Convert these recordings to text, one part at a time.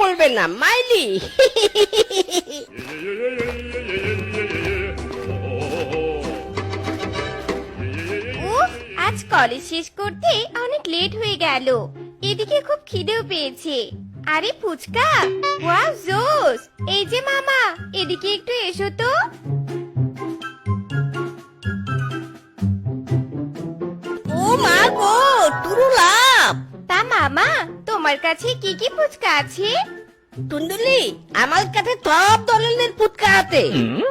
বলবে না মাইলি। উফ, আজ কলেজ শেষ করতে অনেক লেট হয়ে গেল। এদিকে খুব খিদেও পেয়েছে। আরে ফুচকা, ওয়াও জোস! এই যে মামা, এদিকে একটু এসো তো। ও মা গো, তুরুলাপ! তা মামা, তোমার কাছে কি কি ফুচকা আছে? টুনটুনি, আমার কাছে সব ধরনের ফুচকা আছে।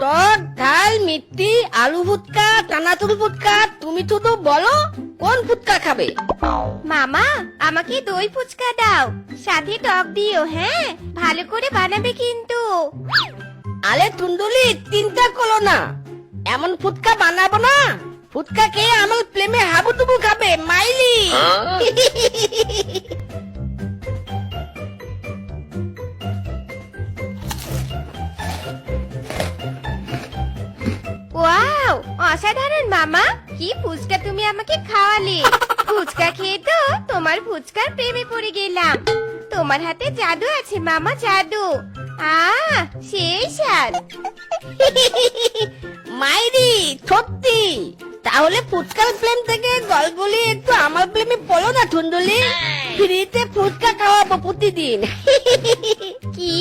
টক, ঝাল, মিষ্টি, আলু ফুচকা, চানাচুর ফুচকা। তুমি শুধু বলো কোন ফুচকা খাবে। মামা, আমাকে দই ফুচকা দাও, সাথে টক দিও। হ্যাঁ, ভালো করে বানাবে কিন্তু। আরে টুনটুনি, চিন্তা করো না, এমন ফুচকা বানাবো না ফুচকা খেয়ে আমার প্রেমে হাবুডুবু খাবে মাইলি। ওয়াও, অসাধারণ মামা! কি ফুচকা তুমি আমাকে খাওয়ালে! ফুচকা খেয়ে তো তোমার ফুচকার প্রেমে পড়ে গেলাম। তোমার হাতে জাদু আছে মামা, জাদু। সেই স্বাদ! মাইরি সত্যি, তাহলে ফুচকার প্রেম থেকে গলগলি একটু আমার প্রেমে পড়ো না টুনটুনি। ফ্রিতে ফুচকা খাওয়াবো প্রতিদিন। কি,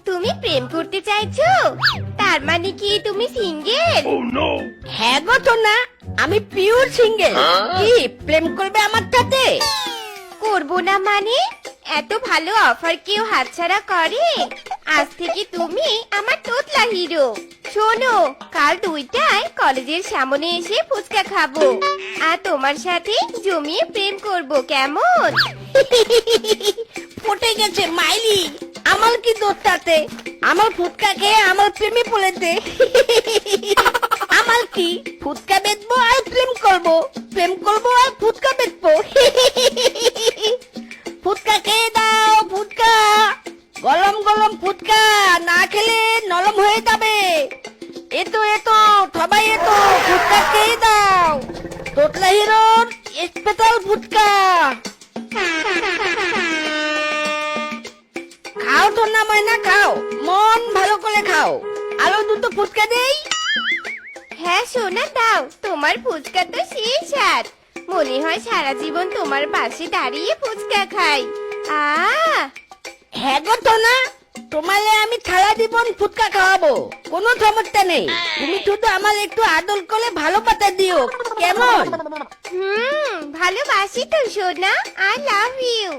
তুমি প্রেম করতে চাইছো? তার মানে কি তুমি সিঙ্গেল? হ্যাঁ গো সোনা, আমি পিওর সিঙ্গেল। কি প্রেম করবে আমার সাথে? করবো না মানে? এত ভালো অফার কেউ হাতছাড়া করে? আজ থেকে তুমি আমার তোতলা হিরো। শোনো, কাল 2টায় কলেজের সামনে এসে ফুচকা খাবো আর তোমার সাথে জমিয়ে প্রেম করব, কেমন? পটে গেছে মাইলি, আমার কি দোষ তাতে? আমার ফুচকা খেয়ে আমার প্রেমে পড়েছে। আমার কি, ফুচকা বেচবো আর প্রেম করবো, প্রেম করবো আর ফুচকা বেচবো। ফুচকা খেয়ে দাও, ফুচকা, গরম গরম ফুচকা, না খেলে নরম হয়ে যাবে। এতো এতো সবাই এতো, ফুচকা খেয়ে দাও, তোতলা হিরোর স্পেশাল ফুচকা। খাও তো না ময়না, খাও, মন ভালো করে খাও। আরো দুটো ফুচকা দেই? হ্যাঁ সোনা, দাও। তোমার ফুচকা তো সেই স্বাদ, মনে হয় সারা জীবন তোমার পাশে দাঁড়িয়ে ফুচকা খাই। হ্যাঁ গো সোনা, তোমারে আমি সারা জীবন ফুচকা খাওয়াবো, কোনো সমস্যা নেই। তুমি শুধু আমার একটু আদর করে ভালো পাতা দিও, কেমন? ভালোবাসি তো সোনা, আই লাভ ইউ।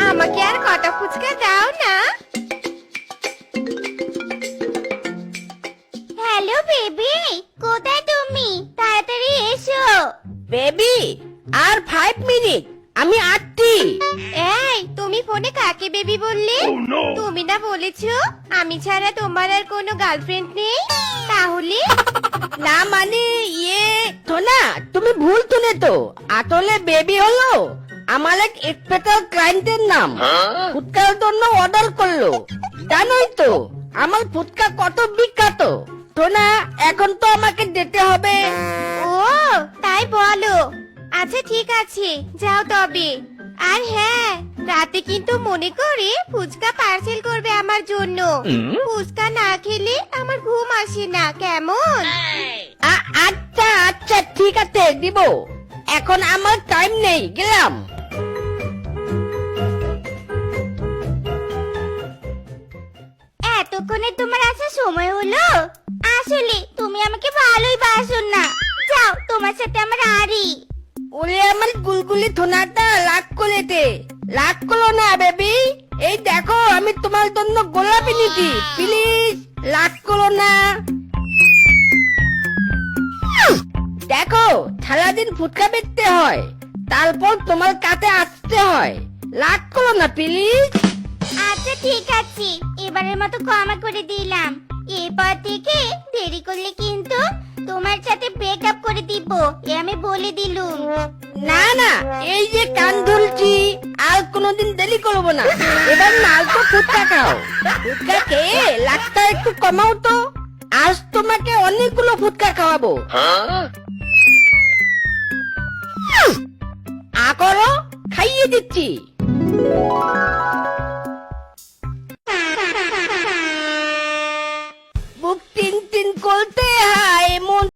আমাকে আর কটা ফুচকা দাও না। হ্যালো বেবি, কোথায় তুমি? তাড়াতাড়ি এসো। বেবি, আর 5 মিনিট, আমি আসছি। এই, তুমি ফোনে কাকে বেবি বললে? তুমি না বলেছো আমি ছাড়া তোমার আর কোনো গার্লফ্রেন্ড নেই? তাহলে না মানে ইয়ে সোনা, তুমি ভুল শুনে তো। আসলে বেবি হলো আমার এক স্পেশাল ক্লায়েন্টের নাম। ফুচকার জন্য অর্ডার করলো। জানোই তো আমার ফুচকা কত বিখ্যাত। সোনা, এখন তো আমাকে যেতে হবে। ও তাই বলো। আচ্ছা ঠিক আছে, যাও তবে। আর হ্যাঁ, রাতে কিন্তু মনে করে ফুচকা পার্সেল করবে আমার জন্য। ফুচকা না খেলে আমার ঘুম আসে না, কেমন? আচ্ছা আচ্ছা ঠিক আছে, দিব। এখন আমার টাইম নেই, গেলাম। এতক্ষণে তোমার আসার সময় হলো? আসলে তুমি আমাকে ভালোই বাসো না। যাও, তোমার সাথে আমার আড়ি। ওরে আমার গুলগুলি থোনাটা লাগ করেতে, লাগ করো না বেবি। এই দেখো, আমি তোমার জন্য গোলাপ এনেছি, প্লিজ লাগ করো না। দেখো, সারাদিন ফুটকা বেচতে হয়, তারপর তোমার কাছে আসতে হয়, লাগ করো না প্লিজ। আচ্ছা ঠিক আছে, এবারের মতো ক্ষমা করে দিলাম। এরপর থেকে দেরি করলে কিন্তু তোমার সাথে ব্রেকআপ করে দিব, এ আমি বলে দিলুম। না না, এই যে কান ধরছি, আর কোনোদিন দেরি করবো না। এবার নাল তো ফুটকা খাও, ফুটকা খেয়ে লাখটা একটু কমাও তো। আজ তোমাকে অনেকগুলো ফুটকা খাওয়াবো। করো, খাইয়ে দিচ্ছি।